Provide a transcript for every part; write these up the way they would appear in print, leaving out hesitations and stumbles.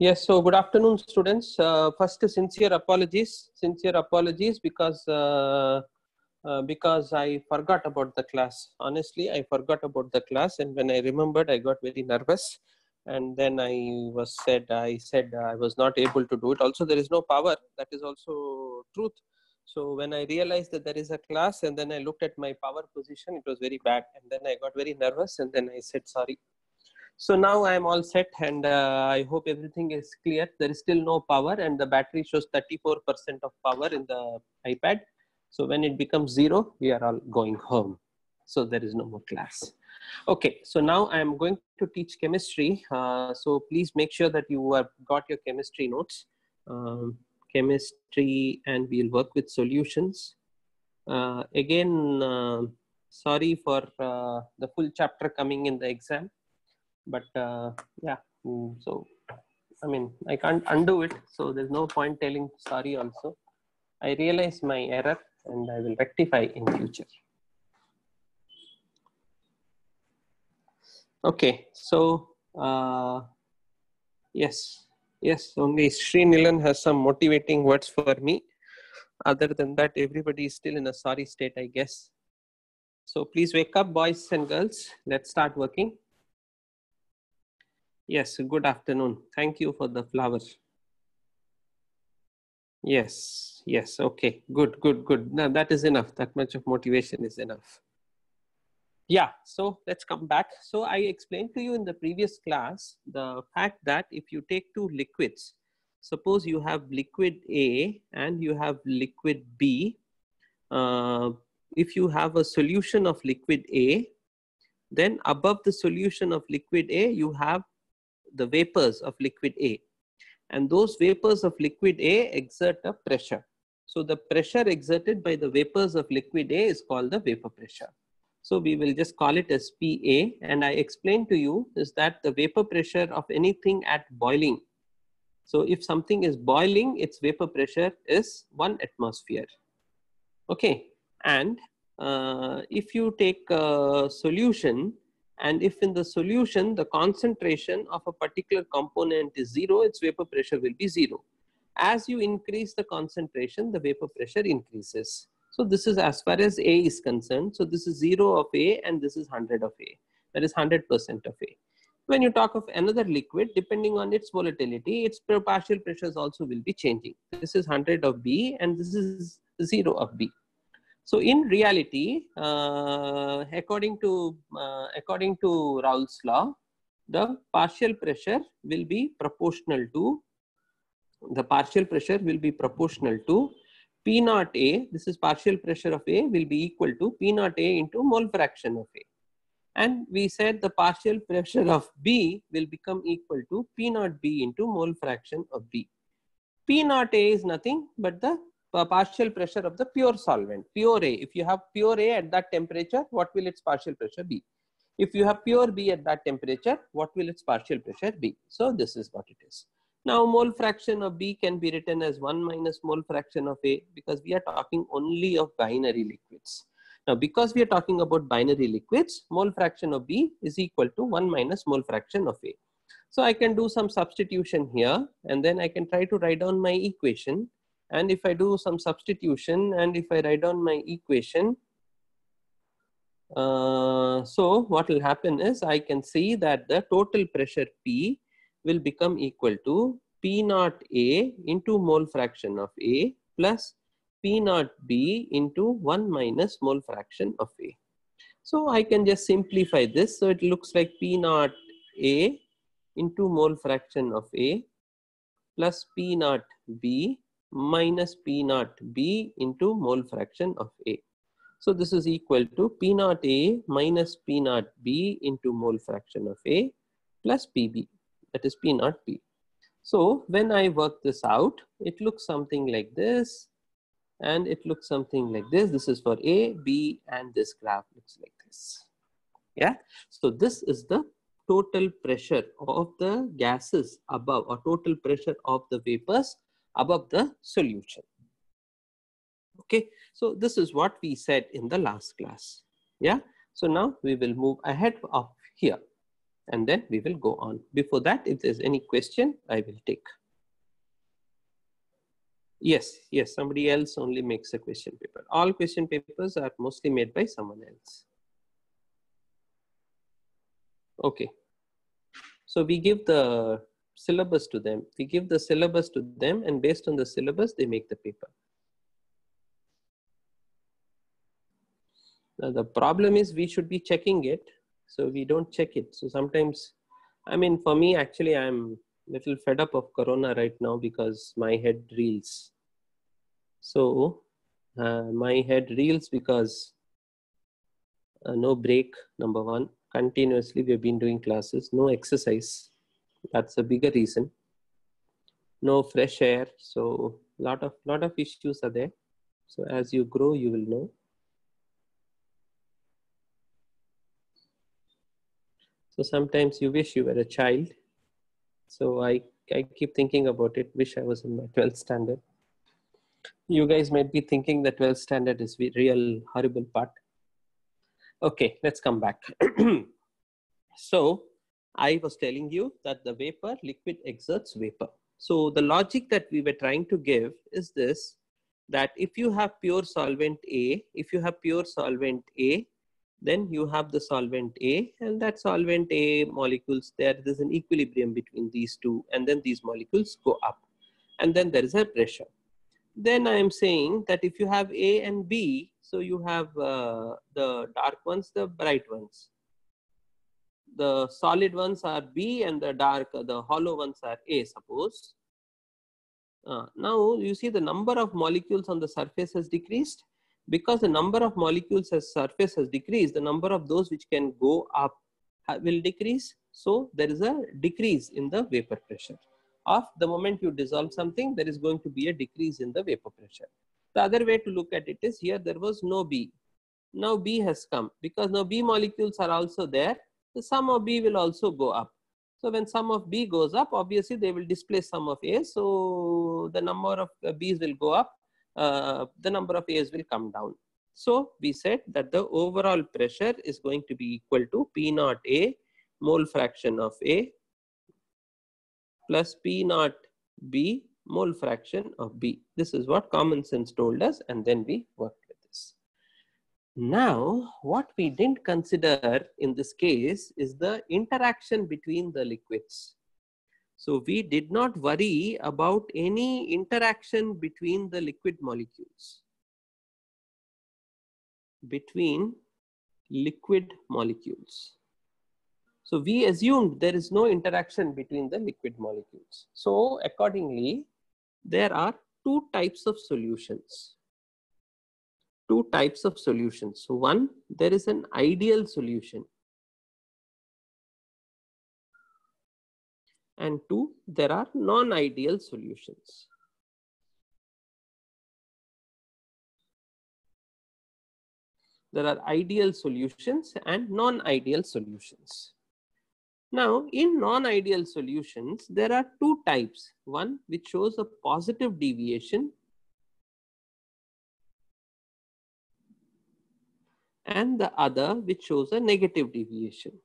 Yes, so good afternoon, students. First, sincere apologies because I forgot about the class. Honestly, I forgot about the class, and when I remembered, I got very nervous, and then I said I was not able to do it. Also, there is no power. That is also truth. So when I realized that there is a class, and then I looked at my power position, it was very bad, and then I got very nervous, and then I said sorry. So now I am all set, and I hope everything is clear. There is still no power, and the battery shows 34% of power in the iPad. So when it becomes 0, we are all going home. So there is no more class. Okay, so now I am going to teach chemistry. So please make sure that you have got your chemistry notes. Chemistry, and we'll work with solutions. Again, sorry for the full chapter coming in the exam. But yeah, so I mean, I can't undo it, so there's no point telling sorry also. I realize my error and I will rectify in future. Okay, so yes, only Srinilan has some motivating words for me. Other than that, everybody is still in a sorry state, I guess. So please wake up, boys and girls. Let's start working. Yes, good afternoon. Thank you for the flowers. Yes, okay, good. Now that is enough. That much of motivation is enough. Yeah, so let's come back. So I explained to you in the previous class the fact that if you take two liquids, suppose you have liquid A and you have liquid B. If you have a solution of liquid A, then above the solution of liquid A, you have the vapors of liquid A. And those vapors of liquid A exert a pressure. So the pressure exerted by the vapors of liquid A is called the vapor pressure. So we will just call it as PA. And I explained to you is that the vapor pressure of anything at boiling. So if something is boiling, its vapor pressure is 1 atmosphere. Okay. And if you take a solution, and if in the solution, the concentration of a particular component is 0, its vapor pressure will be 0. As you increase the concentration, the vapor pressure increases. So this is as far as A is concerned. So this is 0 of A and this is 100 of A. That is 100% of A. When you talk of another liquid, depending on its volatility, its partial pressures also will be changing. This is 100 of B and this is 0 of B. So in reality, according to Raoult's law, the partial pressure will be proportional to P naught A. This is partial pressure of A will be equal to P naught A into mole fraction of A. And we said the partial pressure of B will become equal to P naught B into mole fraction of B. P naught A is nothing but the partial pressure of the pure solvent, pure A. If you have pure A at that temperature, what will its partial pressure be? If you have pure B at that temperature, what will its partial pressure be? So this is what it is. Now mole fraction of B can be written as 1 minus mole fraction of A, because we are talking only of binary liquids. Now because we are talking about binary liquids, mole fraction of B is equal to 1 minus mole fraction of A. So I can do some substitution here, and then I can try to write down my equation. And if I do some substitution and if I write down my equation, so what will happen is I can see that the total pressure P will become equal to P naught A into mole fraction of A plus P naught B into 1 minus mole fraction of A. So I can just simplify this. So it looks like P naught A into mole fraction of A plus P naught B minus P naught B into mole fraction of A. So this is equal to P naught A minus P naught B into mole fraction of A plus PB, that is P naught B. So when I work this out, it looks something like this, and it looks something like this. This is for A, B, and this graph looks like this. Yeah, so this is the total pressure of the gases above, or total pressure of the vapors above the solution. Okay, so this is what we said in the last class. Yeah, so now we will move ahead of here. and then we will go on. Before that, if there's any question, I will take. Yes, yes, somebody else only makes a question paper. All question papers are mostly made by someone else. Okay. So we give the syllabus to them. We give the syllabus to them, and based on the syllabus, they make the paper. Now, the problem is we should be checking it. So we don't check it. So sometimes, I mean, for me, actually, I'm a little fed up of Corona right now because my head reels. So my head reels because no break, number one. Continuously, we've been doing classes, no exercise. That's a bigger reason. No fresh air. So lot of issues are there. So as you grow, you will know. So sometimes you wish you were a child. So I keep thinking about it, wish I was in my 12th standard. You guys might be thinking that 12th standard is the real horrible part. Okay, let's come back. So I was telling you that the vapor, liquid exerts vapor. So the logic that we were trying to give is this, that if you have pure solvent A, then you have the solvent A, and that solvent A molecules, there's an equilibrium between these two, and then these molecules go up, and then there is a pressure. Then I am saying that if you have A and B, so you have the dark ones, the bright ones. The solid ones are B and the hollow ones are A, suppose. Now you see the number of molecules on the surface has decreased. Because the number of molecules on the surface has decreased, the number of those which can go up will decrease. So there is a decrease in the vapor pressure. Of the moment you dissolve something, there is going to be a decrease in the vapor pressure. The other way to look at it is, here there was no B. Now B has come. Because now B molecules are also there, the sum of B will also go up. So when sum of B goes up, obviously they will displace sum of A. So the number of B's will go up, the number of A's will come down. So we said that the overall pressure is going to be equal to P naught A mole fraction of A plus P naught B mole fraction of B. This is what common sense told us, and then we worked with this. Now, what we didn't consider in this case is the interaction between the liquids. So we did not worry about any interaction between the liquid molecules. So we assumed there is no interaction between the liquid molecules. So accordingly, there are two types of solutions. So one, there is an ideal solution. And two, there are non-ideal solutions. There are ideal solutions and non-ideal solutions. Now, in non-ideal solutions, there are two types. One which shows a positive deviation, and the other which shows a negative deviation.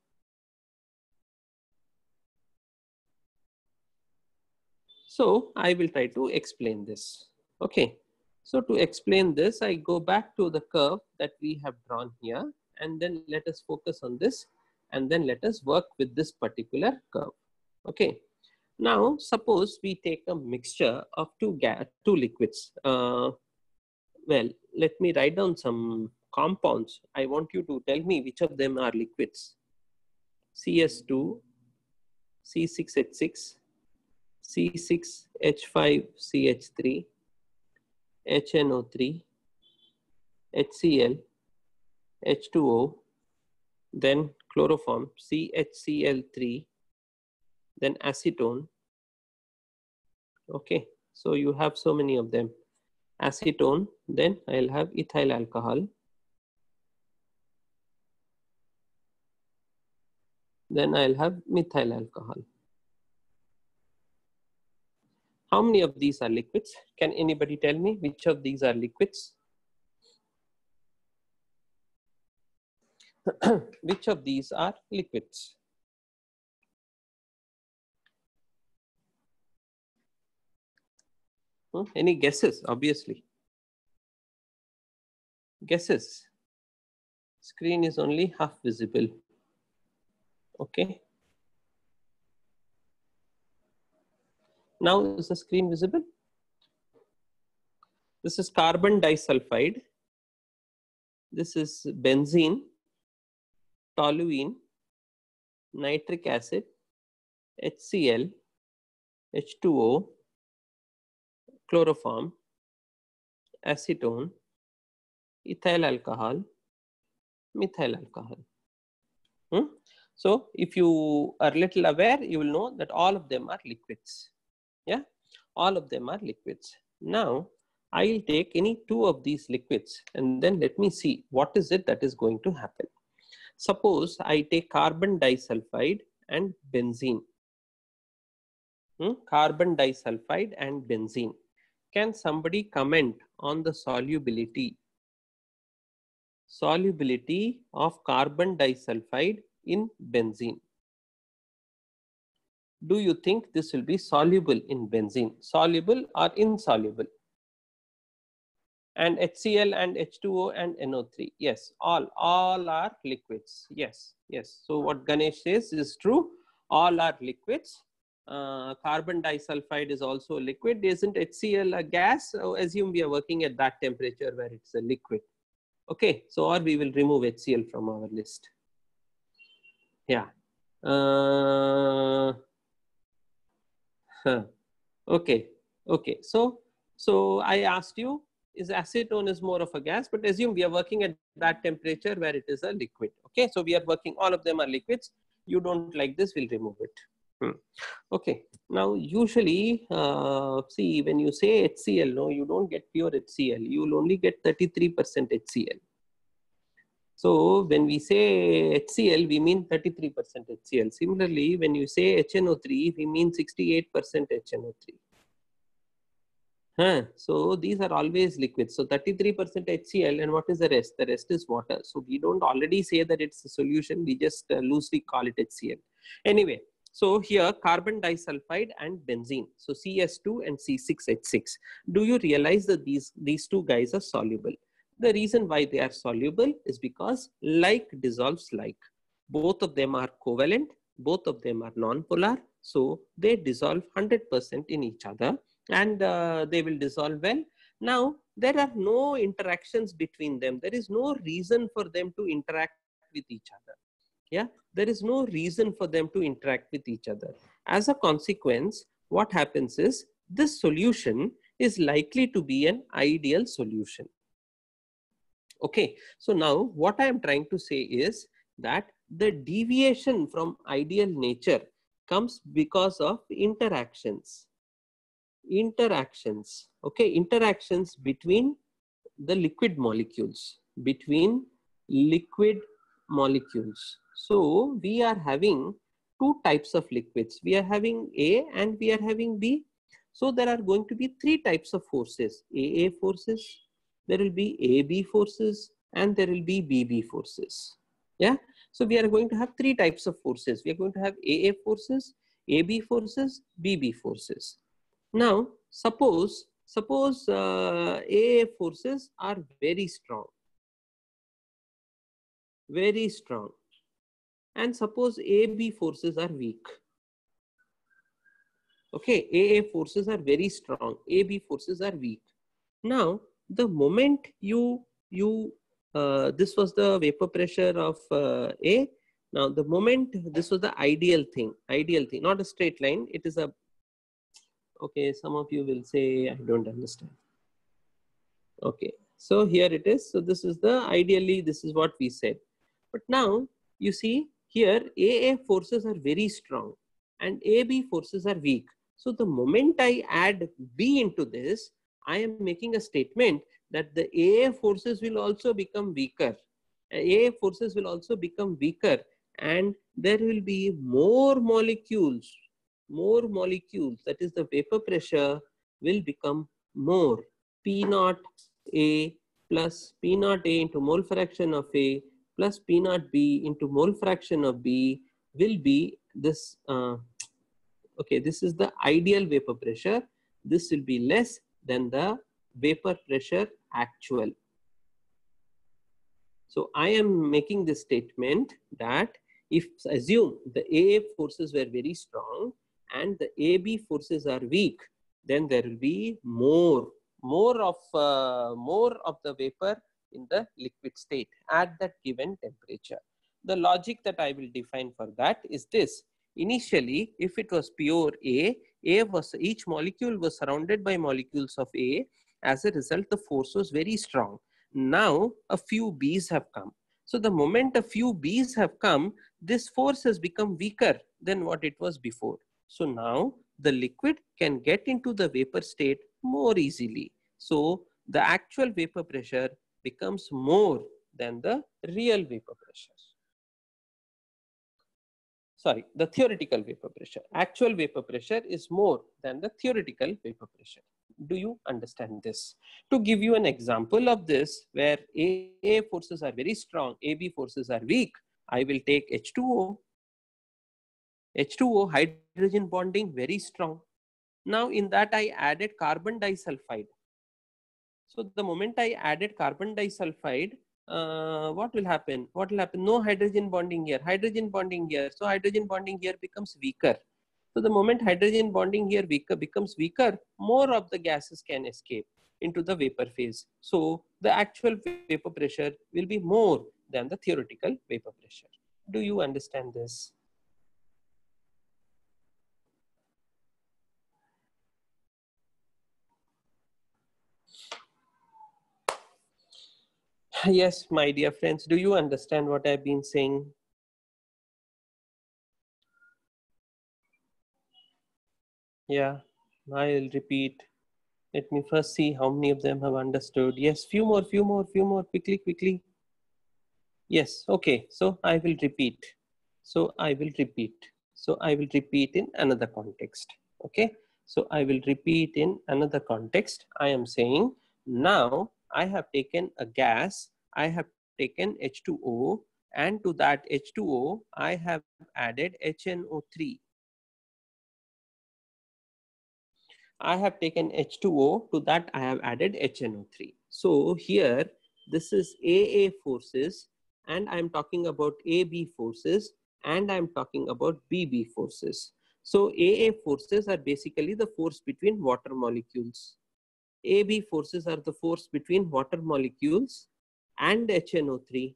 So I will try to explain this. Okay. So to explain this, I go back to the curve that we have drawn here, and then let us focus on this, and then let us work with this particular curve. Okay. Now, suppose we take a mixture of two liquids. Well, let me write down some compounds. I want you to tell me which of them are liquids. CS2, C6H6, C6H5CH3, HNO3, HCl, H2O, then chloroform, CHCl3, then acetone. Okay, so you have so many of them. Acetone, then I'll have ethyl alcohol, then I'll have methyl alcohol. How many of these are liquids? Can anybody tell me which of these are liquids? Which of these are liquids? Any guesses? Obviously. Guesses? Screen is only half visible. Okay. Now is the screen visible? This is carbon disulfide. This is benzene, toluene, nitric acid, HCl, H2O, chloroform, acetone, ethyl alcohol, methyl alcohol. So if you are little aware, you will know that all of them are liquids. Yeah, all of them are liquids. Now I will take any two of these liquids and then let me see what is it that is going to happen. Suppose I take carbon disulfide and benzene. Carbon disulfide and benzene. Can somebody comment on the solubility of carbon disulfide in benzene? Do you think this will be soluble in benzene? Soluble or insoluble? And HCl and H2O and NO3. Yes, all are liquids. Yes. So what Ganesh says is true. All are liquids. Carbon disulfide is also a liquid. Isn't HCl a gas? So assume we are working at that temperature where it's a liquid. Okay, so or we will remove HCl from our list. Yeah. Okay. So I asked you, is acetone is more of a gas, but assume we are working at that temperature where it is a liquid. Okay, so we are working, all of them are liquids. You don't like this, we'll remove it. Okay, now usually, see, when you say HCl, no, you don't get pure HCl. You will only get 33% HCl. So when we say HCl, we mean 33% HCl. Similarly, when you say HNO3, we mean 68% HNO3. So these are always liquids. So 33% HCl, and what is the rest? The rest is water. So we don't already say that it's a solution. We just loosely call it HCl. Anyway, so here carbon disulfide and benzene. So CS2 and C6H6. Do you realize that these two guys are soluble? The reason why they are soluble is because like dissolves like. Both of them are covalent. Both of them are non-polar. So they dissolve 100% in each other. And they will dissolve well. Now, there are no interactions between them. There is no reason for them to interact with each other. Yeah, there is no reason for them to interact with each other. As a consequence, what happens is this solution is likely to be an ideal solution. Okay, so now what I am trying to say is that the deviation from ideal nature comes because of interactions. Okay, interactions between the liquid molecules, So we are having two types of liquids. We are having A and we are having B. So there are going to be three types of forces: AA forces, there will be AB forces, and there will be BB forces. Yeah, so we are going to have three types of forces. We are going to have AA forces, AB forces, BB forces. Now, suppose AA forces are very strong, and suppose AB forces are weak. Okay, AA forces are very strong, AB forces are weak. Now, the moment this was the vapor pressure of A. Now, the moment this was the ideal thing, not a straight line. It is a, okay, some of you will say, I don't understand. Okay, so here it is. So this is the, ideally, this is what we said. But now you see here, AA forces are very strong and AB forces are weak. So the moment I add B into this, I am making a statement that the AA forces will also become weaker. AA forces will also become weaker, and there will be more molecules. That is, the vapor pressure will become more. P naught A plus P naught A into mole fraction of A plus P naught B into mole fraction of B will be this. Okay, this is the ideal vapor pressure. This will be less than the vapor pressure actual. So I am making this statement that if assume the AA forces were very strong and the AB forces are weak, then there will be more of the vapor in the liquid state at that given temperature. The logic that I will define for that is this. Initially, if it was pure A was, each molecule was surrounded by molecules of A. As a result, the force was very strong. Now a few B's have come. So the moment a few B's have come, this force has become weaker than what it was before. So now the liquid can get into the vapor state more easily. So the actual vapor pressure becomes more than the real vapor pressure. Sorry, the theoretical vapor pressure. Actual vapor pressure is more than the theoretical vapor pressure. Do you understand this? To give you an example of this, where AA forces are very strong, AB forces are weak, I will take H2O. H2O, hydrogen bonding, very strong. Now in that I added carbon disulfide. So the moment I added carbon disulfide, what will happen? No hydrogen bonding here, hydrogen bonding here. So hydrogen bonding here becomes weaker. So the moment hydrogen bonding here becomes weaker, more of the gases can escape into the vapor phase. So the actual vapor pressure will be more than the theoretical vapor pressure. Do you understand this? Yes, my dear friends, do you understand what I've been saying? Yeah, I'll repeat. Let me first see how many of them have understood. Yes, few more, quickly. Yes, okay, so I will repeat. So I will repeat in another context. Okay, so I will repeat in another context. I am saying now I have taken a gas, I have taken H2O, and to that H2O I have added HNO3. I have taken H2O, to that I have added HNO3. So here this is AA forces, and I'm talking about AB forces, and I'm talking about BB forces. So AA forces are basically the force between water molecules. AB forces are the force between water molecules and HNO3.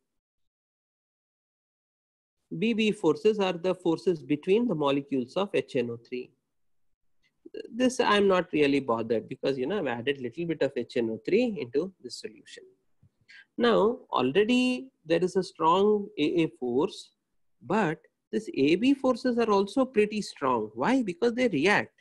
BB forces are the forces between the molecules of HNO3. This I'm not really bothered because, you know, I've added little bit of HNO3 into this solution. Now already there is a strong AA force, but this AB forces are also pretty strong. Why? Because they react.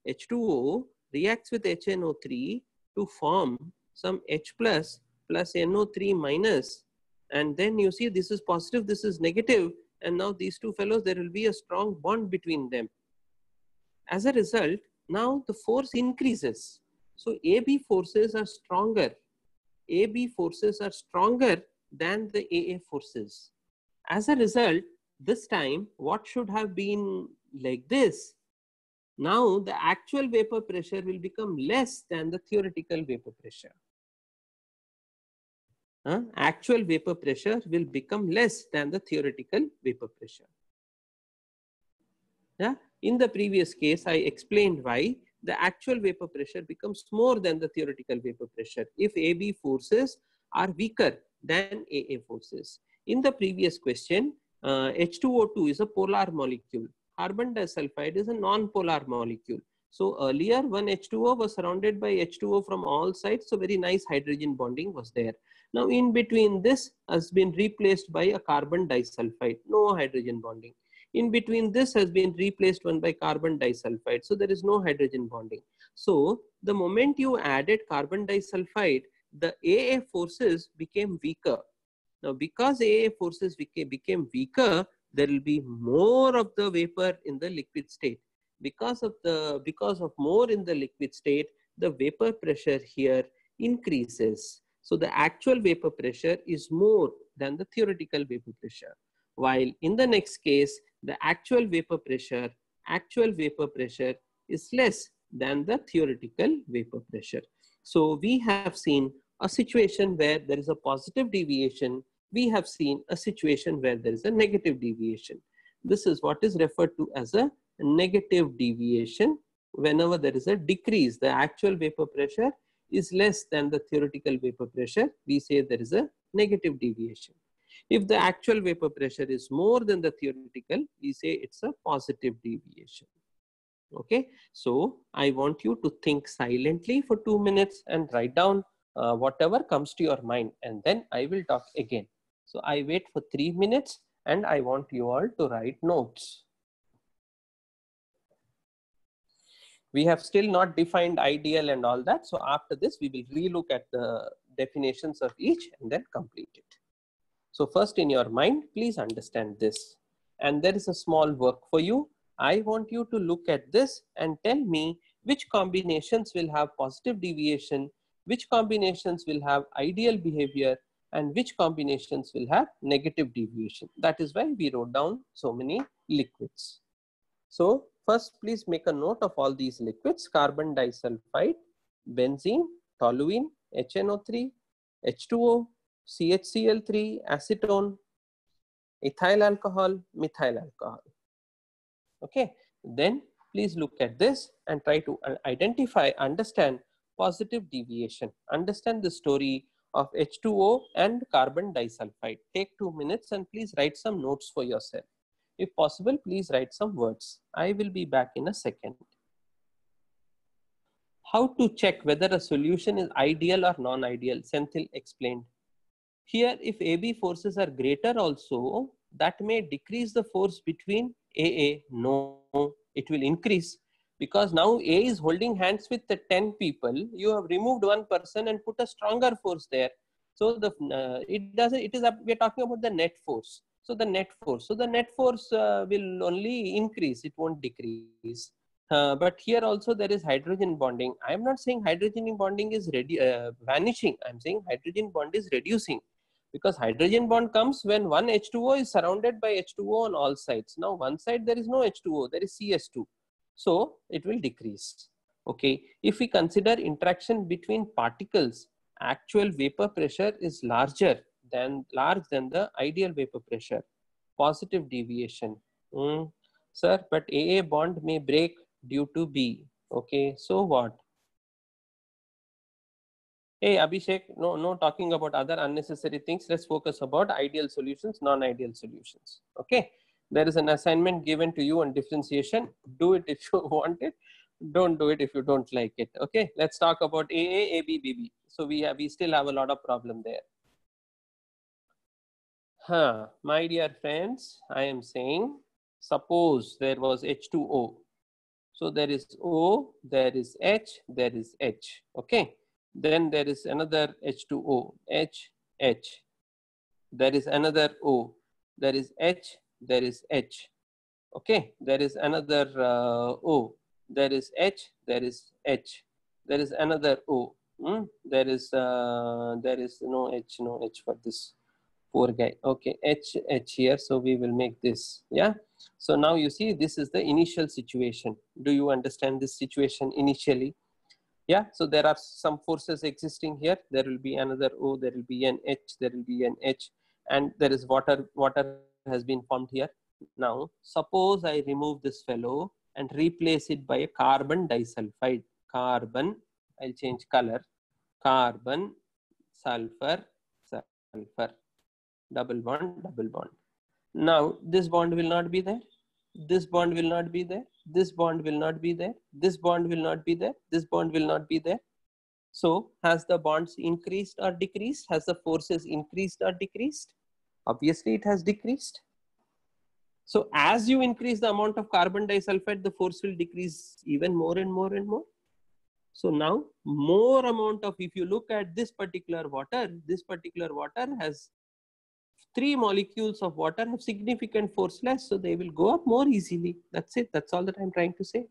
H2O reacts with HNO3 to form some H plus NO3 minus, and then you see this is positive, this is negative, and now these two fellows, there will be a strong bond between them. As a result, now the force increases. So AB forces are stronger. AB forces are stronger than the AA forces. As a result, this time what should have been like this? Now the actual vapor pressure will become less than the theoretical vapor pressure. Actual vapor pressure will become less than the theoretical vapor pressure. Yeah. In the previous case, I explained why the actual vapor pressure becomes more than the theoretical vapor pressure if AB forces are weaker than AA forces. In the previous question, H2O2 is a polar molecule. Carbon disulfide is a non-polar molecule. So earlier, when H2O was surrounded by H2O from all sides, so very nice hydrogen bonding was there. Now in between, this has been replaced by a carbon disulfide, no hydrogen bonding. In between, this has been replaced one by carbon disulfide. So there is no hydrogen bonding. So the moment you added carbon disulfide, the AA forces became weaker. Now because AA forces became weaker, there will be more of the vapor in the liquid state. Because of more in the liquid state, the vapor pressure here increases. So the actual vapor pressure is more than the theoretical vapor pressure. While in the next case, the actual vapor pressure is less than the theoretical vapor pressure. So we have seen a situation where there is a positive deviation. We have seen a situation where there is a negative deviation. This is what is referred to as a negative deviation. Whenever there is a decrease, the actual vapor pressure is less than the theoretical vapor pressure, we say there is a negative deviation. If the actual vapor pressure is more than the theoretical, we say it's a positive deviation. Okay, so I want you to think silently for 2 minutes and write down whatever comes to your mind, and then I will talk again. So I wait for 3 minutes and I want you all to write notes. We have still not defined ideal and all that. So after this, we will relook at the definitions of each and then complete it. So first in your mind, please understand this. And there is a small work for you. I want you to look at this and tell me which combinations will have positive deviation, which combinations will have ideal behavior, and which combinations will have negative deviation. That is why we wrote down so many liquids. So first, please make a note of all these liquids: carbon disulfide, benzene, toluene, HNO3, H2O, CHCl3, acetone, ethyl alcohol, methyl alcohol. Okay, then please look at this and try to identify, understand positive deviation. Understand the story of H2O and carbon disulfide. Take 2 minutes and please write some notes for yourself. If possible, please write some words. I will be back in a second. How to check whether a solution is ideal or non-ideal, Senthil explained. Here, if AB forces are greater also, that may decrease the force between AA. No, it will increase, because now A is holding hands with the 10 people. You have removed one person and put a stronger force there. So the we are talking about the net force. So the net force will only increase, it won't decrease. But here also there is hydrogen bonding. I am not saying hydrogen bonding is vanishing. I am saying hydrogen bond is reducing, because hydrogen bond comes when one H2O is surrounded by H2O on all sides. Now one side there is no H2O, there is CS2. So it will decrease. Okay. If we consider interaction between particles, actual vapor pressure is large than the ideal vapor pressure. Positive deviation. Sir, but AA bond may break due to B. Okay, so what? Hey Abhishek, no talking about other unnecessary things. Let's focus about ideal solutions, non-ideal solutions. Okay, there is an assignment given to you on differentiation. Do it if you want it. Don't do it if you don't like it. Okay, let's talk about AA, AB, BB. So we still have a lot of problem there. My dear friends, I am saying, suppose there was H2O. So there is O, there is H, there is H. Okay. Then there is another H2O, H, H. There is another O. There is H, there is H. Okay. There is another O. There is H, there is H. There is another O. There is no H for this poor guy. Okay, H here. So we will make this. Yeah. So now you see, this is the initial situation. Do you understand this situation initially? Yeah. So there are some forces existing here. There will be another O. There will be an H. There will be an H, and there is water. Water has been formed here. Now, suppose I remove this fellow and replace it by a carbon disulfide. Carbon. I'll change color. Carbon, sulfur, sulfur. Double bond, double bond. Now this bond will not be there. This bond will not be there. This bond will not be there. This bond will not be there. This bond will not be there. So has the bonds increased or decreased? Has the forces increased or decreased? Obviously it has decreased. So as you increase the amount of carbon disulfide, the force will decrease even more and more and more. So now more amount of, if you look at this particular water has 3 molecules of water have significant force less, so they will go up more easily. That's it. That's all that I'm trying to say.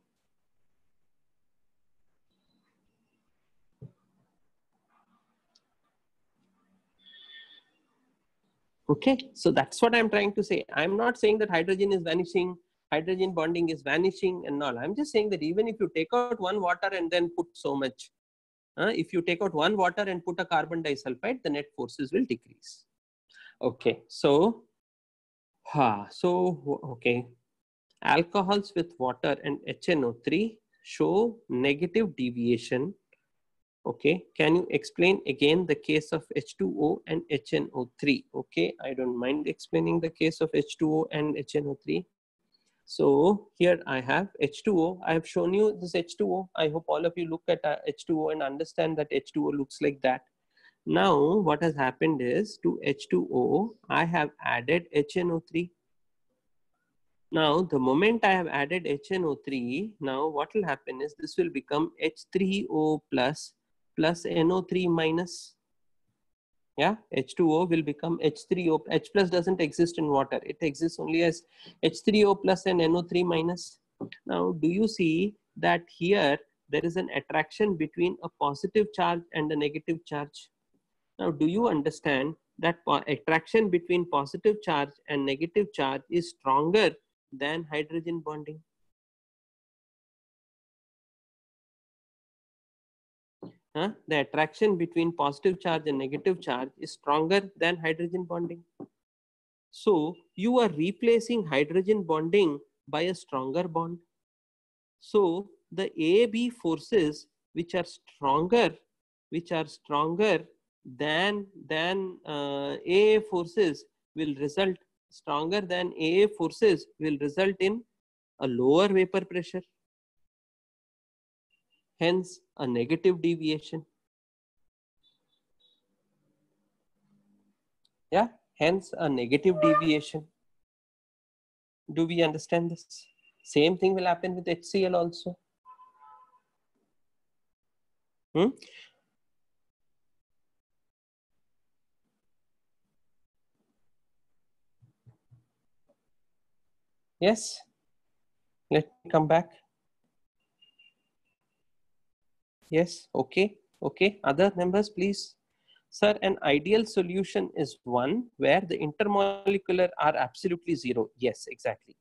Okay, so that's what I'm trying to say. I'm not saying that hydrogen is vanishing, hydrogen bonding is vanishing and all. I'm just saying that even if you take out one water and then put so much, If you take out one water and put a carbon disulfide, the net forces will decrease. Okay, so, okay. Alcohols with water and HNO3 show negative deviation. Okay, can you explain again the case of H2O and HNO3? Okay, I don't mind explaining the case of H2O and HNO3. So here I have H2O. I have shown you this H2O. I hope all of you look at H2O and understand that H2O looks like that. Now what has happened is, to H2O, I have added HNO3. Now, the moment I have added HNO3, now what will happen is this will become H3O plus NO3 minus. Yeah, H2O will become H3O. H plus doesn't exist in water. It exists only as H3O plus and NO3 minus. Now, do you see that here there is an attraction between a positive charge and a negative charge? Now, do you understand that attraction between positive charge and negative charge is stronger than hydrogen bonding? The attraction between positive charge and negative charge is stronger than hydrogen bonding. So you are replacing hydrogen bonding by a stronger bond. So the AB forces which are stronger than AA forces will result in a lower vapor pressure, hence a negative deviation. Yeah, hence a negative deviation. Do we understand this? Same thing will happen with HCl also. Yes, let me come back. Yes, okay, okay. Other members, please. Sir, an ideal solution is one where the intermolecular are absolutely zero. Yes, exactly.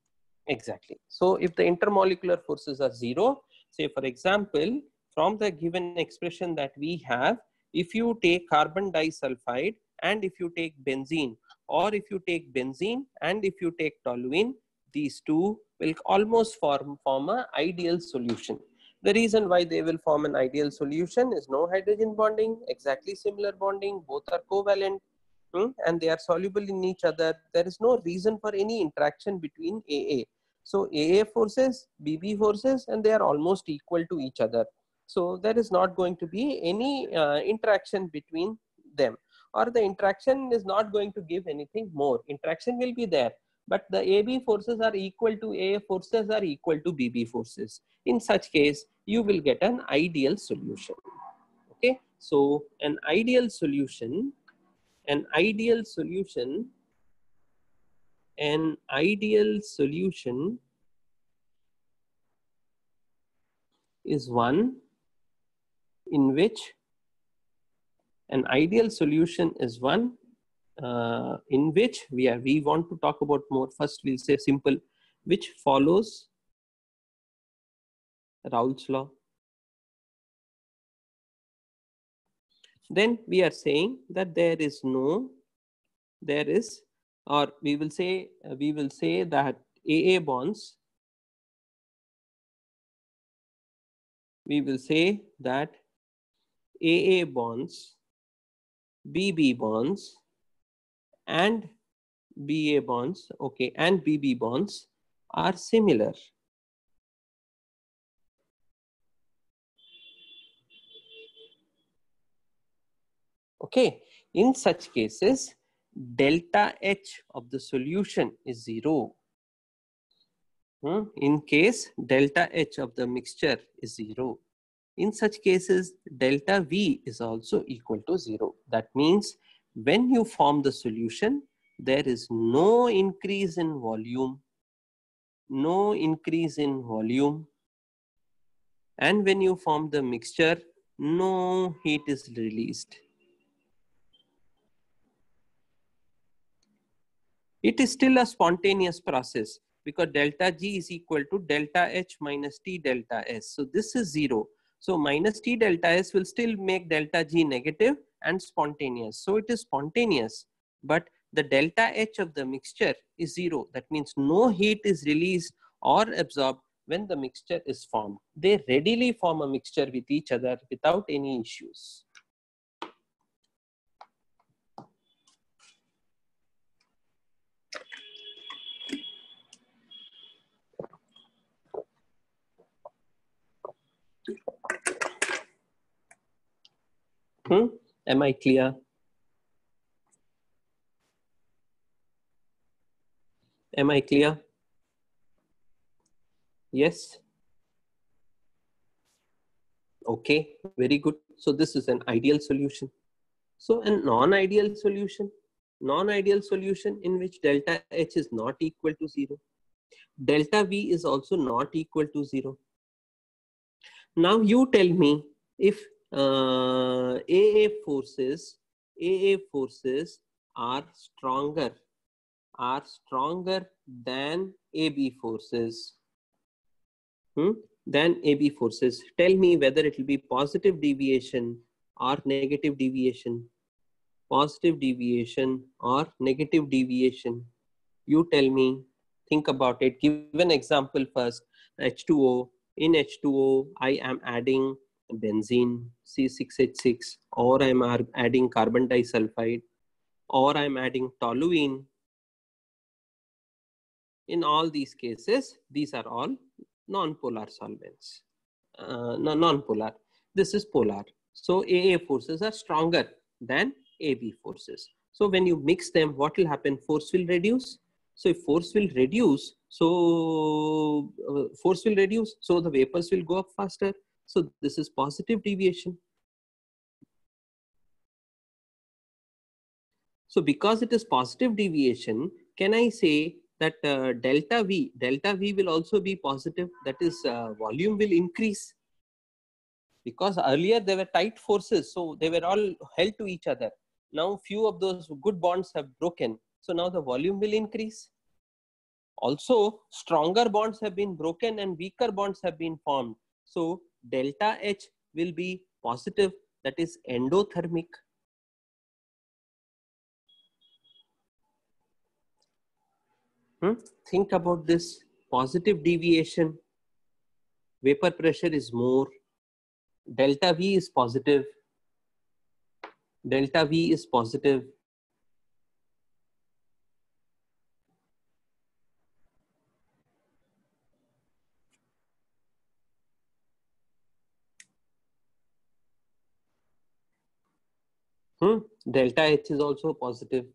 Exactly. So if the intermolecular forces are zero, say for example, from the given expression that we have, if you take carbon disulfide and if you take benzene, or if you take benzene and if you take toluene, these two will almost form an ideal solution. The reason why they will form an ideal solution is no hydrogen bonding, exactly similar bonding, both are covalent, and they are soluble in each other. There is no reason for any interaction between AA. So AA forces, BB forces, and they are almost equal to each other. So there is not going to be any interaction between them, or the interaction is not going to give anything more. Interaction will be there, but the AB forces are equal to AA forces are equal to BB forces. In such case, you will get an ideal solution. Okay, so an ideal solution is one in which we want to talk about more. First we'll say simple, which follows Raoult's law. Then we are saying that we will say that AA bonds, BB bonds and BA bonds, okay, and BB bonds are similar. Okay, in such cases, delta H of the solution is 0. In case delta H of the mixture is 0. In such cases, delta V is also equal to 0. That means when you form the solution, there is no increase in volume, and when you form the mixture, no heat is released. It is still a spontaneous process because delta G is equal to delta H minus T delta S. So this is 0. So minus T delta S will still make delta G negative and spontaneous. So it is spontaneous, but the delta H of the mixture is 0. That means no heat is released or absorbed when the mixture is formed. They readily form a mixture with each other without any issues. Am I clear? Am I clear? Yes. Okay, very good. So this is an ideal solution. So a non-ideal solution in which delta H is not equal to 0. Delta V is also not equal to 0. Now you tell me if AA forces are stronger than AB forces. Than AB forces. Tell me whether it will be positive deviation or negative deviation. Positive deviation or negative deviation. You tell me, think about it. Give an example first. H2O. In H2O, I am adding benzene C6H6, or I am adding carbon disulfide, or I am adding toluene. In all these cases, these are all non-polar solvents. Non-polar. This is polar. So AA forces are stronger than AB forces. So when you mix them, what will happen? Force will reduce. So if force will reduce, so the vapors will go up faster. So this is positive deviation. So because it is positive deviation, can I say that delta V will also be positive? That is, volume will increase. Because earlier they were tight forces, so they were all held to each other. Now few of those good bonds have broken, so now the volume will increase. Also, stronger bonds have been broken and weaker bonds have been formed. So delta H will be positive, that is endothermic. Think about this. Positive deviation, vapor pressure is more, delta V is positive, delta V is positive. Delta H is also positive.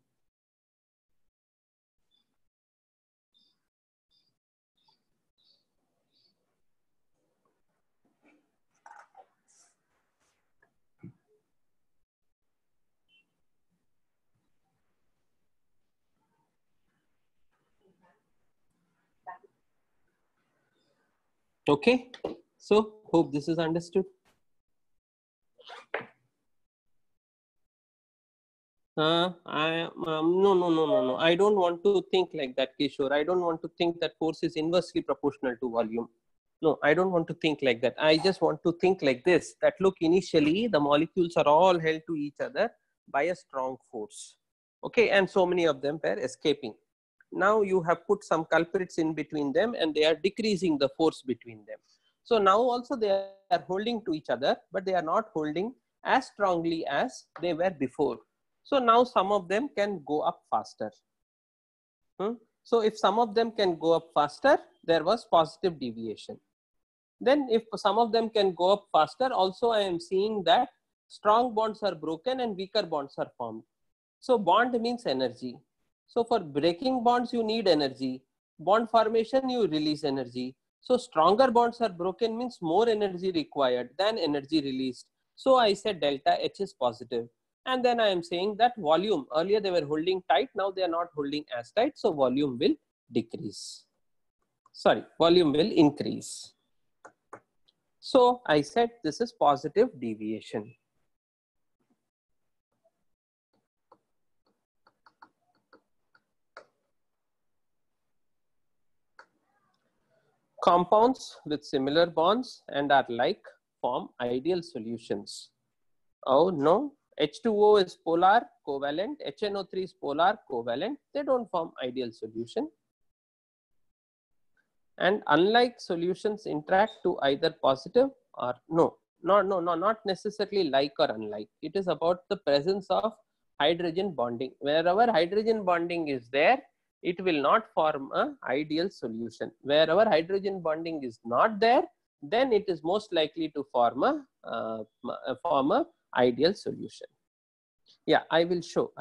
Okay, so hope this is understood. No. I don't want to think like that, Kishore. I don't want to think that force is inversely proportional to volume. No, I don't want to think like that. I just want to think like this, that look, initially the molecules are all held to each other by a strong force. Okay, and so many of them were escaping. Now you have put some culprits in between them and they are decreasing the force between them. So now also they are holding to each other, but they are not holding as strongly as they were before. So now some of them can go up faster. So if some of them can go up faster, there was positive deviation. Then if some of them can go up faster, also I am seeing that strong bonds are broken and weaker bonds are formed. So bond means energy. So for breaking bonds, you need energy. Bond formation, you release energy. So stronger bonds are broken means more energy required than energy released. So I said delta H is positive. And then I am saying that volume, earlier they were holding tight, now they are not holding as tight. So volume will decrease. Sorry, volume will increase. So I said this is positive deviation. Compounds with similar bonds and are like form ideal solutions. Oh no, H2O is polar covalent, HNO3 is polar covalent. They don't form ideal solution. And unlike solutions interact to either positive or no, not necessarily like or unlike. It is about the presence of hydrogen bonding. Wherever hydrogen bonding is there, it will not form a ideal solution. Wherever hydrogen bonding is not there, then it is most likely to form a ideal solution. Yeah, I will show.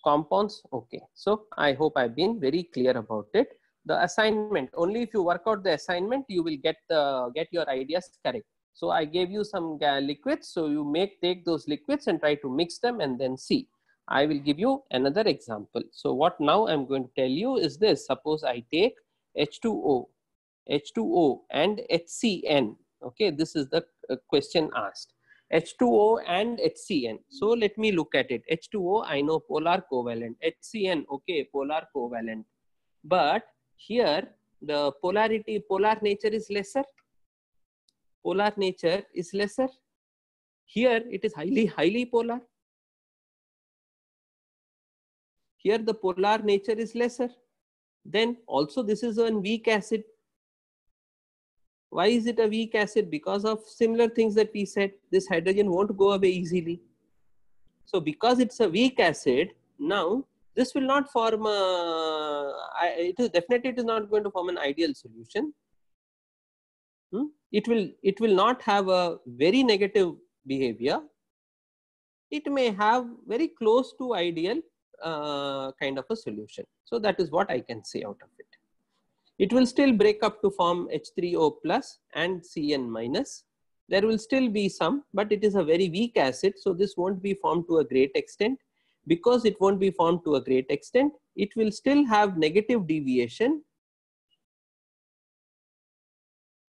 Compounds. Okay, so I hope I've been very clear about it. The assignment, only if you work out the assignment, you will get your ideas correct. So I gave you some liquids, so you take those liquids and try to mix them and then see. I will give you another example. So what now I'm going to tell you is this: suppose I take H2O and HCN. Okay, this is the question asked. H2O and HCN. So let me look at it. H2O, I know polar covalent. HCN, okay, polar covalent. But here the polar nature is lesser. Polar nature is lesser. Here it is highly polar. Here the polar nature is lesser. Then also this is a weak acid. Why is it a weak acid? Because of similar things that we said. This hydrogen won't go away easily. So because it's a weak acid, now this will not form it is not going to form an ideal solution. It will not have a very negative behavior. It may have very close to ideal kind of a solution. So that is what I can say out of it. It will still break up to form H3O plus and Cn minus. There will still be some, but it is a very weak acid. So this won't be formed to a great extent. Because it won't be formed to a great extent, it will still have negative deviation,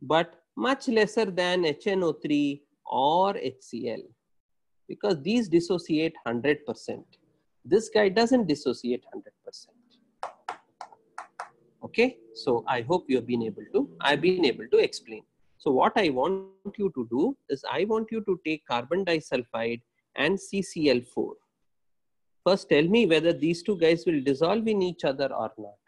but much lesser than HNO3 or HCl, because these dissociate 100%. This guy doesn't dissociate 100%. Okay, so I hope I've been able to explain. So what I want you to do is I want you to take carbon disulfide and CCl4. First tell me whether these two guys will dissolve in each other or not.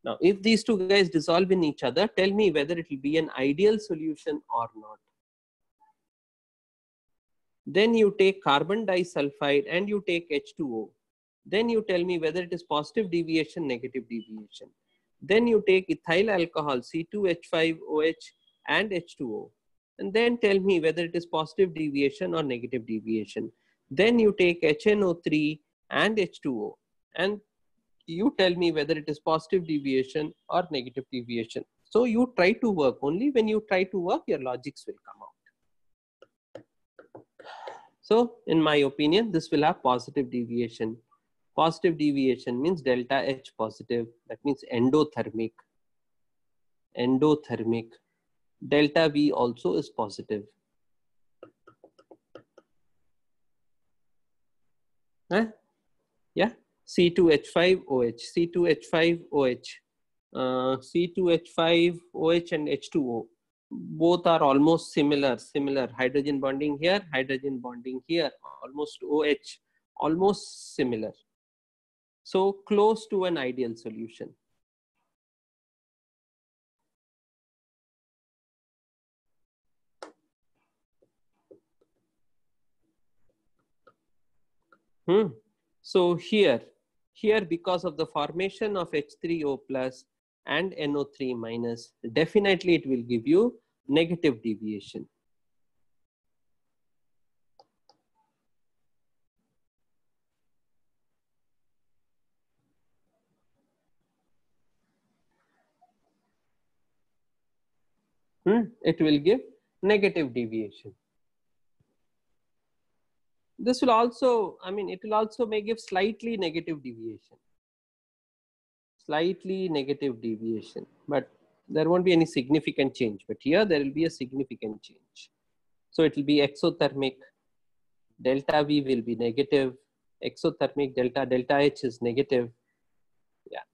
Now, if these two guys dissolve in each other, tell me whether it will be an ideal solution or not. Then you take carbon disulfide and you take H2O. Then you tell me whether it is positive deviation, negative deviation. Then you take ethyl alcohol, C2H5OH and H2O. And then tell me whether it is positive deviation or negative deviation. Then you take HNO3 and H2O. And you tell me whether it is positive deviation or negative deviation. So you try to work. Only when you try to work, your logics will come out. So in my opinion, this will have positive deviation. Positive deviation means delta H positive. That means endothermic. Endothermic. Delta V also is positive. Huh? Yeah. C2H5OH. C2H5OH. C2H5OH and H2O. Both are almost similar. Hydrogen bonding here, hydrogen bonding here. Almost OH. Almost similar. So close to an ideal solution. So here because of the formation of H3O plus and NO3 minus, definitely it will give you negative deviation. It will give negative deviation. This will also, it will also may give slightly negative deviation. Slightly negative deviation, but there won't be any significant change. But here there will be a significant change. So it will be exothermic. Delta V will be negative. Exothermic delta H is negative. Yeah.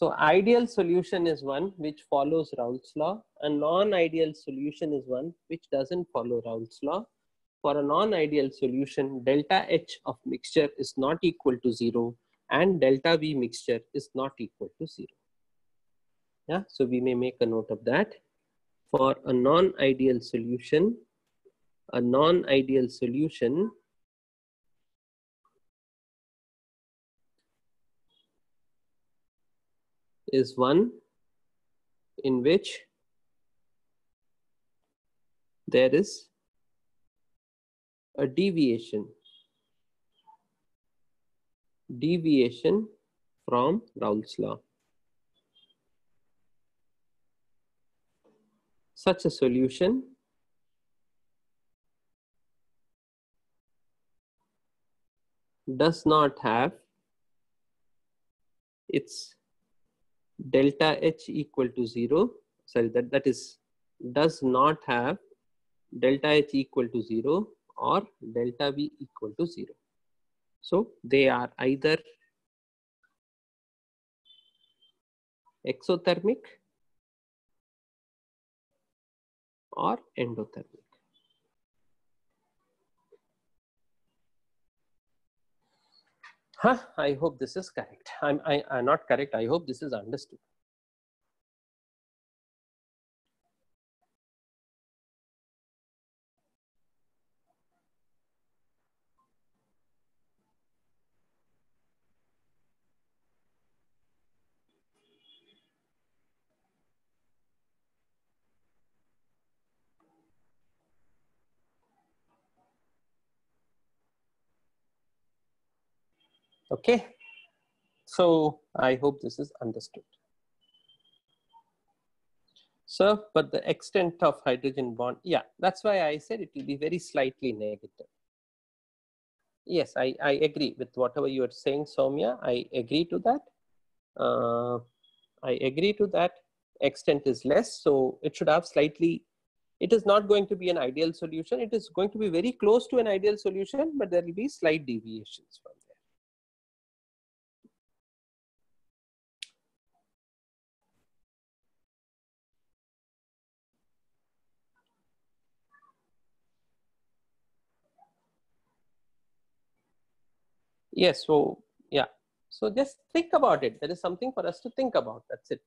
So ideal solution is one which follows Raoult's law. A non-ideal solution is one which doesn't follow Raoult's law. For a non-ideal solution, delta H of mixture is not equal to 0 and delta V mixture is not equal to 0. Yeah, so we may make a note of that. For a non-ideal solution is one in which there is a deviation from Raoult's law. Such a solution does not have its delta H equal to 0. Sorry, that is does not have delta H equal to 0 or delta V equal to 0. So they are either exothermic or endothermic. I hope this is correct. I'm not correct. I hope this is understood. Okay. So I hope this is understood. So, but the extent of hydrogen bond, yeah, that's why I said it will be very slightly negative. Yes, I agree with whatever you are saying, Soumya. I agree to that. I agree to that. Extent is less, so it should have slightly, it is not going to be an ideal solution. It is going to be very close to an ideal solution, but there will be slight deviations from there. Yes, so yeah. So just think about it. There is something for us to think about. That's it.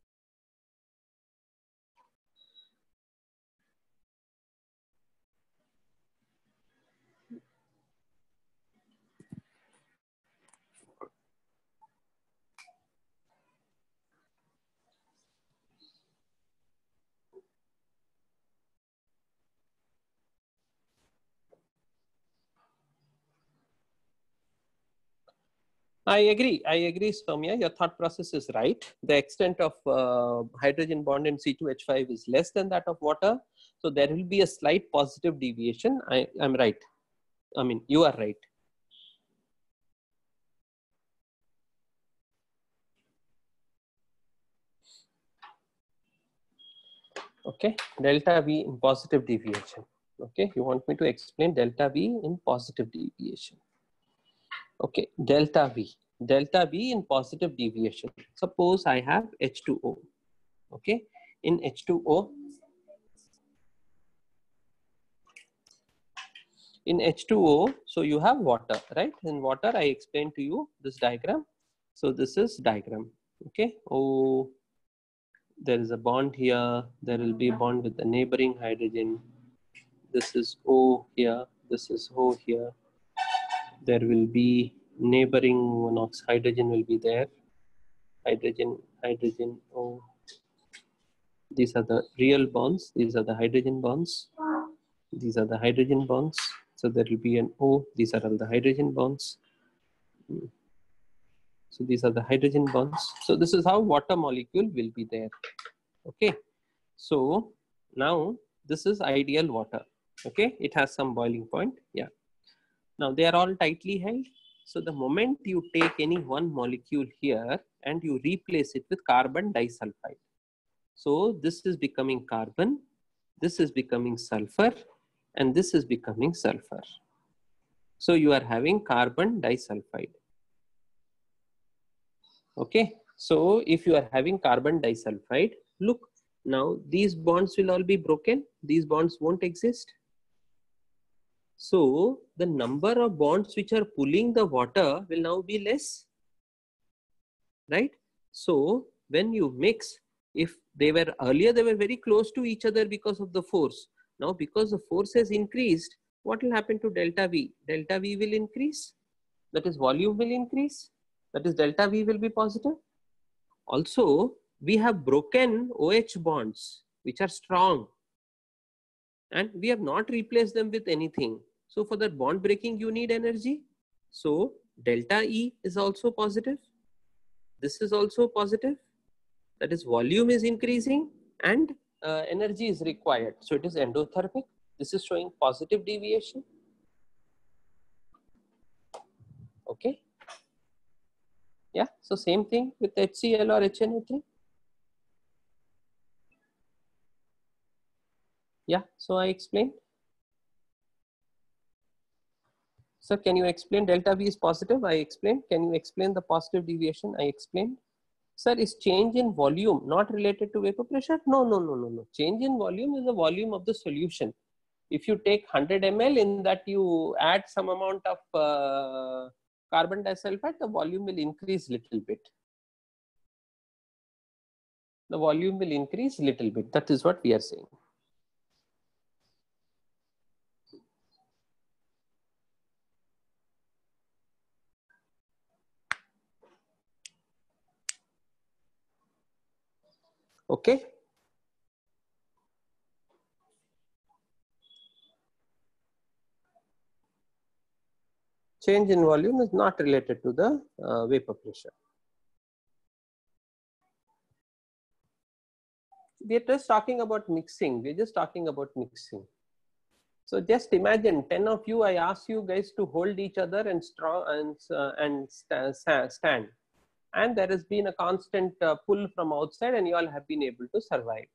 I agree, Soumya. Your thought process is right. The extent of hydrogen bond in C2H5 is less than that of water. So there will be a slight positive deviation. I'm right. I mean, you are right. Okay, delta V in positive deviation. Okay, you want me to explain delta V in positive deviation. Okay, delta V in positive deviation. Suppose I have H2O. Okay, in H2O, so you have water, right? In water, I explained to you this diagram. So this is diagram. Okay, O, there is a bond here. There will be a bond with the neighboring hydrogen. This is O here. This is O here. There will be neighboring one of hydrogen will be there. Hydrogen, O. These are the real bonds. These are the hydrogen bonds. These are the hydrogen bonds. So there will be an O. These are all the hydrogen bonds. So these are the hydrogen bonds. So this is how water molecule will be there. Okay. So now this is ideal water. Okay. It has some boiling point. Yeah. Now they are all tightly held. So the moment you take any one molecule here and you replace it with carbon disulfide. So this is becoming carbon, this is becoming sulfur, and this is becoming sulfur. So you are having carbon disulfide. Okay, So if you are having carbon disulfide, look, now these bonds will all be broken. These bonds won't exist. So the number of bonds which are pulling the water will now be less, right? So when you mix, if they were earlier, they were very close to each other because of the force. Now because the force has increased, what will happen to delta V? Delta V will increase. That is, volume will increase. That is, delta V will be positive. Also, we have broken OH bonds, which are strong, and we have not replaced them with anything. So for that bond breaking, you need energy. So delta E is also positive. This is also positive. That is, volume is increasing and energy is required. So it is endothermic. This is showing positive deviation. Okay. Yeah. So same thing with HCl or HNO3. Yeah. So I explained. Sir, can you explain delta V is positive? I explained. Can you explain the positive deviation? I explained. Sir, is change in volume not related to vapor pressure? No, no, no, no, no. Change in volume is the volume of the solution. If you take 100 ml, in that you add some amount of carbon disulfide, the volume will increase little bit. The volume will increase little bit. That is what we are saying. Okay. Change in volume is not related to the vapor pressure. We are just talking about mixing. We're just talking about mixing. So just imagine 10 of you, I ask you guys to hold each other and strong and stand. And there has been a constant pull from outside and you all have been able to survive.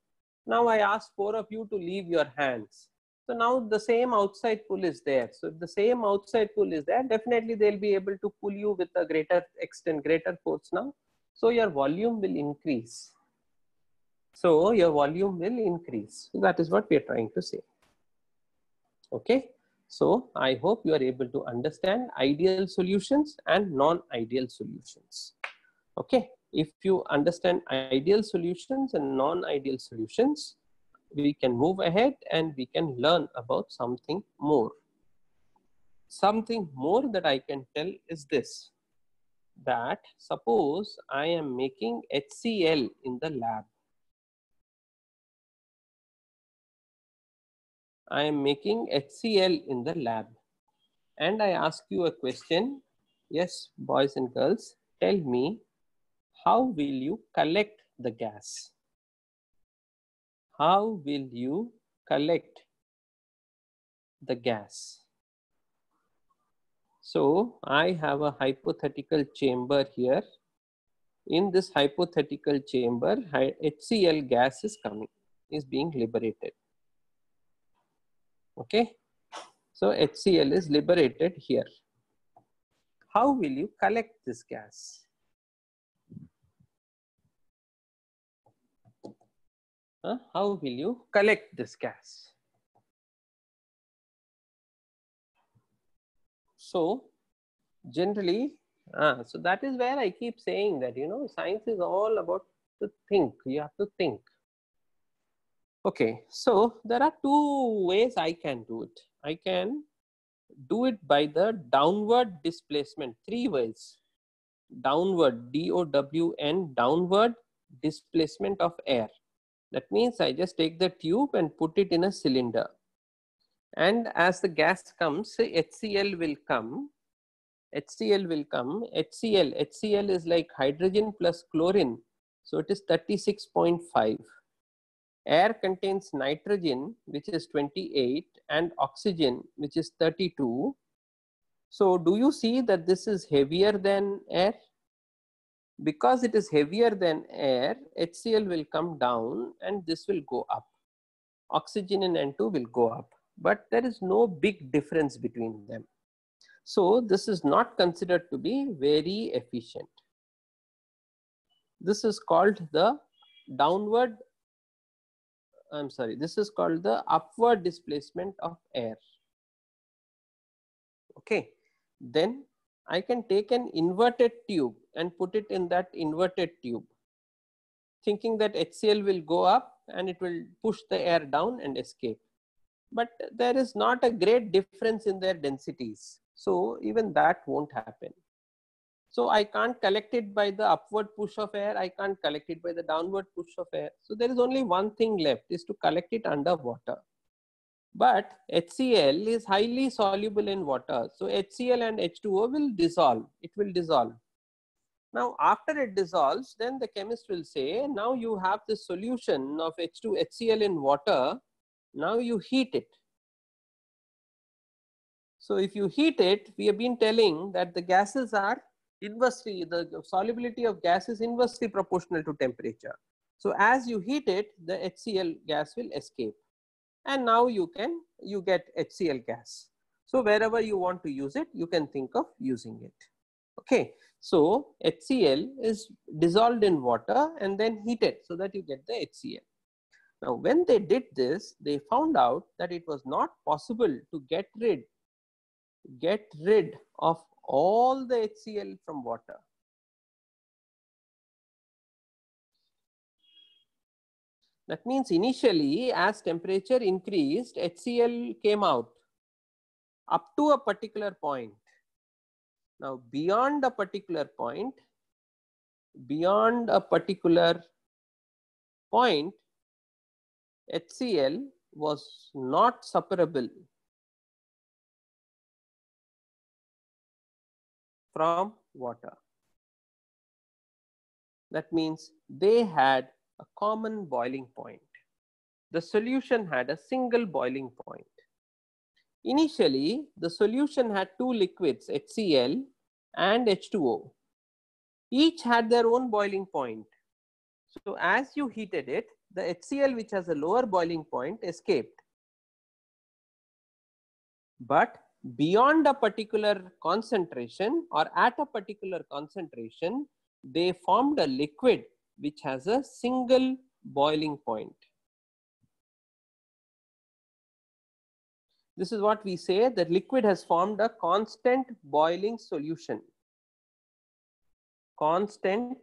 Now I ask 4 of you to leave your hands. So now the same outside pull is there. So if the same outside pull is there, definitely they'll be able to pull you with a greater extent, greater force now. So your volume will increase. So your volume will increase. So that is what we are trying to say. Okay. So I hope you are able to understand ideal solutions and non-ideal solutions. Okay. If you understand ideal solutions and non-ideal solutions, we can move ahead and we can learn about something more. Something more that I can tell is this, that suppose I am making HCl in the lab. I am making HCl in the lab and I ask you a question. Yes, boys and girls, tell me, how will you collect the gas? How will you collect the gas? So I have a hypothetical chamber here. In this hypothetical chamber, HCl gas is coming, is being liberated. Okay. So HCl is liberated here. How will you collect this gas? How will you collect this gas? So generally, so that is where I keep saying that, you know, science is all about to think. You have to think. Okay, so there are 2 ways I can do it. I can do it by the downward displacement, 3 ways. Downward, DOWN, downward displacement of air. That means I just take the tube and put it in a cylinder. And as the gas comes, HCl will come. HCl will come. HCl is like hydrogen plus chlorine. So it is 36.5. Air contains nitrogen, which is 28, and oxygen, which is 32. So do you see that this is heavier than air? Because it is heavier than air, HCl will come down and this will go up. Oxygen and N2 will go up, but there is no big difference between them. So this is not considered to be very efficient. This is called the downward, I'm sorry, this is called the upward displacement of air. Okay, then I can take an inverted tube and put it in that inverted tube, thinking that HCl will go up and it will push the air down and escape. But there is not a great difference in their densities. So even that won't happen. So I can't collect it by the upward push of air. I can't collect it by the downward push of air. So there is only one thing left, is to collect it under water. But HCl is highly soluble in water. So HCl and H2O will dissolve. It will dissolve. Now, after it dissolves, then the chemist will say, now you have the solution of HCl in water. Now you heat it. So if you heat it, we have been telling that the gases are inversely, the solubility of gas is inversely proportional to temperature. So as you heat it, the HCl gas will escape. And now you get HCl gas. So wherever you want to use it, you can think of using it. Okay, so HCl is dissolved in water and then heated so that you get the HCl. Now when they did this, they found out that it was not possible to get rid of all the HCl from water. That means initially, as temperature increased, HCl came out up to a particular point. Now beyond a particular point, HCl was not separable from water. That means they had a common boiling point. The solution had a single boiling point. Initially, the solution had two liquids, HCl and H2O. Each had their own boiling point. So as you heated it, the HCl, which has a lower boiling point, escaped. But beyond a particular concentration, or at a particular concentration, they formed a liquid which has a single boiling point. This is what we say, that liquid has formed a constant boiling solution. Constant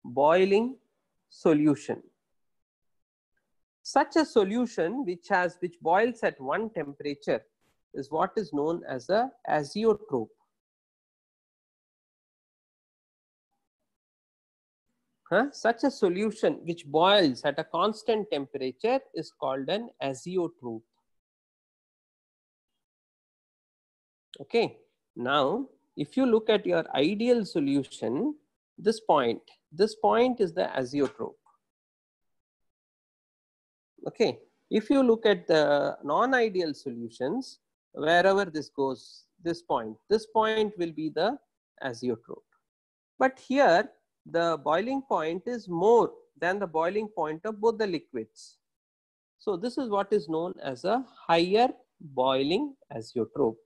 boiling solution. Such a solution which boils at one temperature is what is known as a azeotrope. Such a solution which boils at a constant temperature is called an azeotrope. Okay, now if you look at your ideal solution, this point is the azeotrope. Okay, if you look at the non-ideal solutions, wherever this goes, this point will be the azeotrope. But here the boiling point is more than the boiling point of both the liquids. So this is what is known as a higher boiling azeotrope.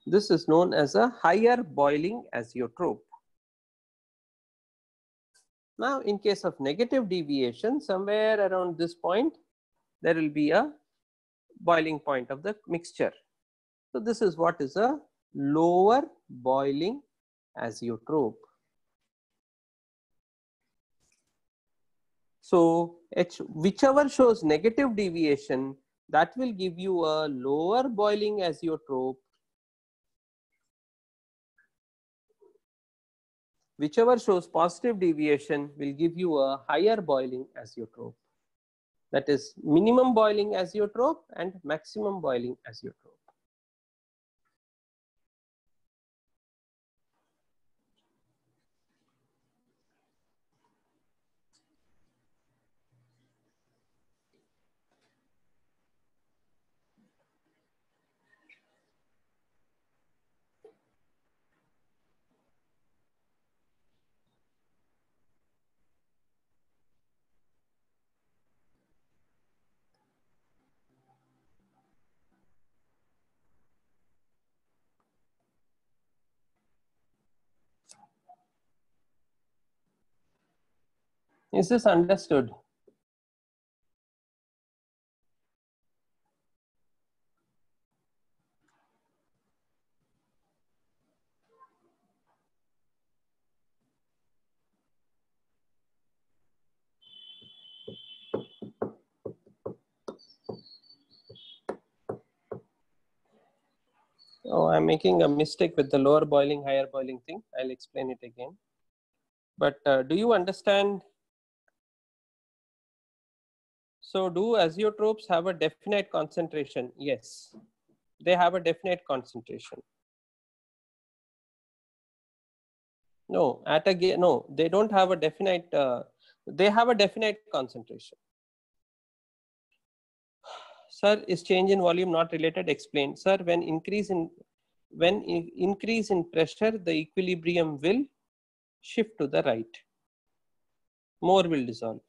This is known as a higher boiling azeotrope. Now in case of negative deviation, somewhere around this point, there will be a boiling point of the mixture. So this is what is a lower boiling azeotrope. So whichever shows negative deviation, that will give you a lower boiling azeotrope. Whichever shows positive deviation will give you a higher boiling azeotrope. That is minimum boiling azeotrope and maximum boiling azeotrope. Is this understood? Oh, I'm making a mistake with the lower boiling, higher boiling thing. I'll explain it again. But do you understand? So do azeotropes have a definite concentration? Yes, they have a definite concentration. No, no, they don't have a definite, they have a definite concentration. Sir, is change in volume not related? Explain. Sir, when increase in pressure, the equilibrium will shift to the right. More will dissolve.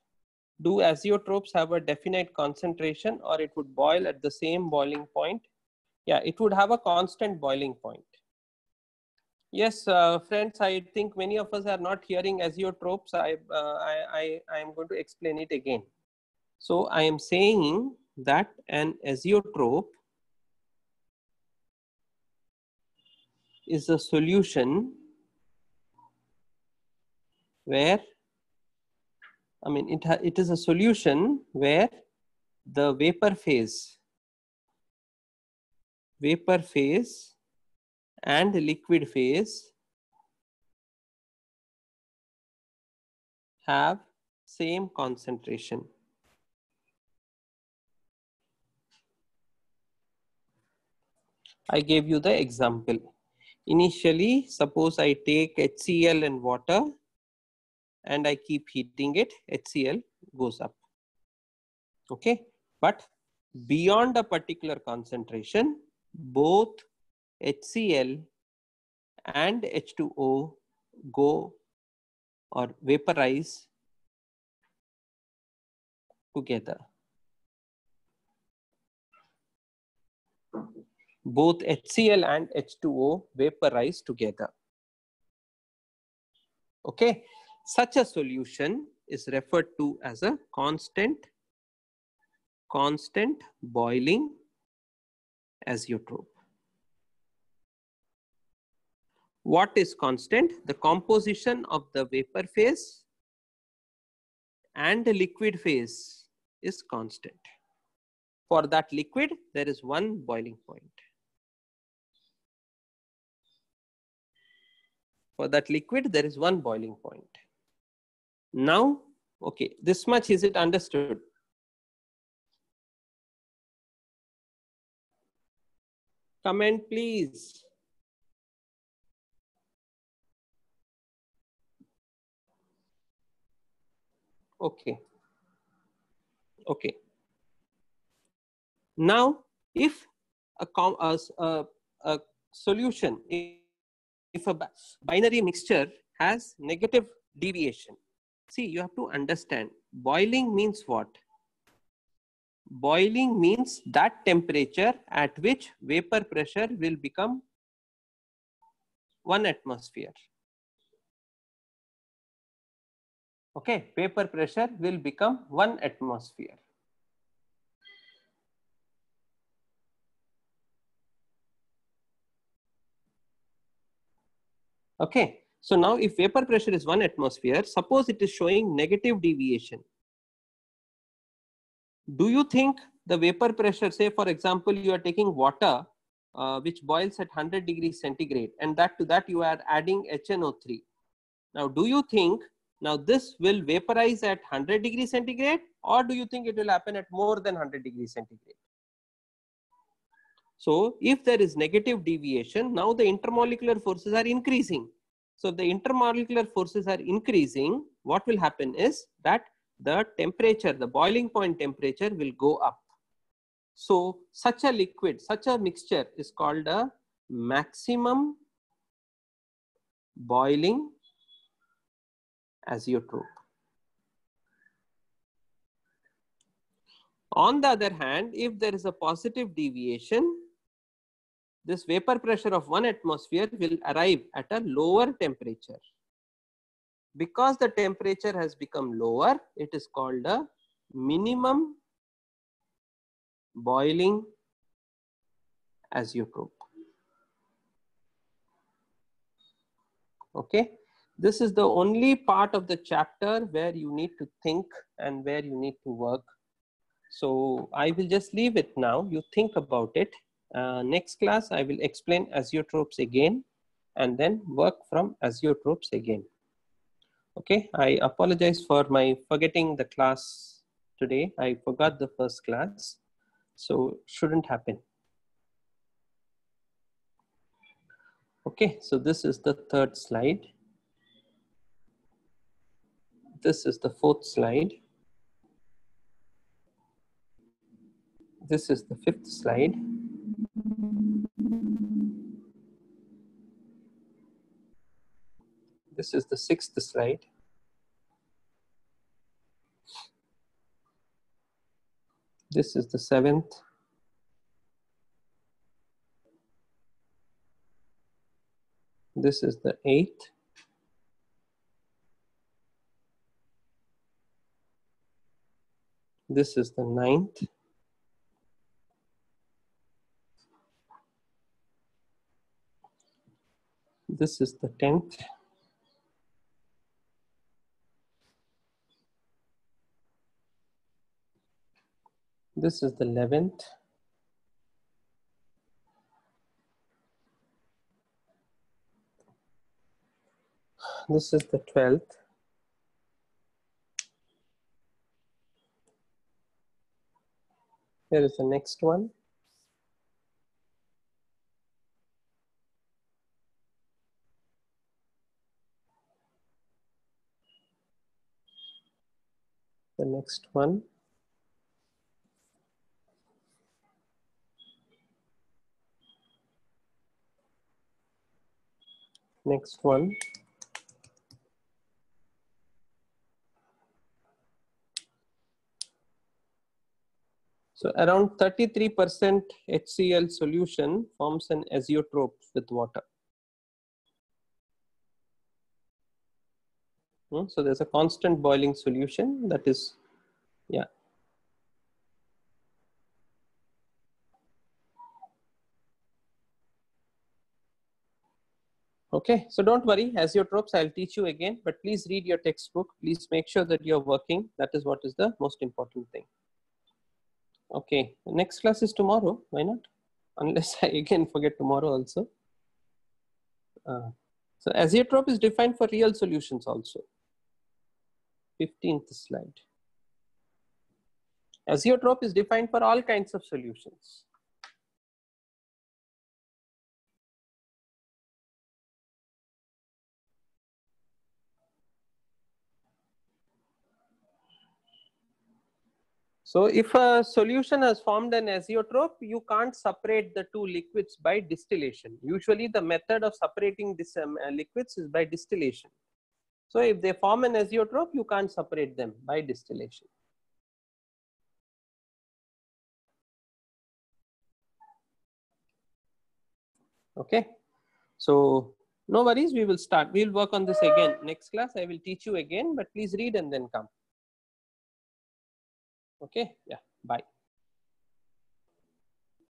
Do azeotropes have a definite concentration, or it would boil at the same boiling point? Yeah, it would have a constant boiling point. Yes, friends, I think many of us are not hearing azeotropes. I am going to explain it again. So I am saying that an azeotrope is a solution where, I mean, it is a solution where the vapor phase and liquid phase have same concentration. I gave you the example. Initially, suppose I take HCl and water and I keep heating it, HCl goes up. Okay, but beyond a particular concentration, both HCl and H2O go or vaporize together. Both HCl and H2O vaporize together. Okay, such a solution is referred to as a constant boiling azeotrope. What is constant? The composition of the vapor phase and the liquid phase is constant. For that liquid, there is one boiling point. For that liquid, there is one boiling point. Now, okay, this much is it understood? Comment, please. Okay. Okay. Now, if a solution, if a binary mixture has negative deviation, see, you have to understand, boiling means what? Boiling means that temperature at which vapor pressure will become 1 atmosphere. Okay, vapor pressure will become 1 atmosphere. Okay, so now if vapor pressure is 1 atmosphere, suppose it is showing negative deviation. Do you think the vapor pressure, say for example, you are taking water which boils at 100 degrees centigrade, and that to that you are adding HNO3. Now, do you think now this will vaporize at 100 degrees centigrade, or do you think it will happen at more than 100 degrees centigrade? So if there is negative deviation, now the intermolecular forces are increasing. So if the intermolecular forces are increasing, what will happen is that the temperature, the boiling point temperature will go up. So such a liquid, such a mixture is called a maximum boiling azeotrope. On the other hand, if there is a positive deviation, this vapor pressure of 1 atmosphere will arrive at a lower temperature. because the temperature has become lower, it is called a minimum boiling azeotrope. Okay, this is the only part of the chapter where you need to think and where you need to work. So I will just leave it now. You think about it. Next class, I will explain azeotropes again and then work from azeotropes again. Okay, I apologize for my forgetting the class today. I forgot the first class, so shouldn't happen. Okay, so this is the third slide. This is the fourth slide. This is the fifth slide. This is the sixth slide. This is the seventh. This is the eighth. This is the ninth. This is the 10th. This is the 11th. This is the 12th. Here is the next one. The next one. Next one. So around 33% HCl solution forms an azeotrope with water. So there's a constant boiling solution that is, yeah. Okay, so don't worry, azeotropes I'll teach you again, but please read your textbook. Please make sure that you're working. That is what is the most important thing. Okay, the next class is tomorrow. Why not? Unless I again forget tomorrow also. So azeotrope is defined for real solutions also. 15th slide. Azeotrope is defined for all kinds of solutions. So if a solution has formed an azeotrope, you can't separate the two liquids by distillation. Usually the method of separating this liquids is by distillation. So if they form an azeotrope, you can't separate them by distillation. Okay, so no worries, we will start. We'll work on this again. Next class, I will teach you again, but please read and then come. Okay, yeah, bye.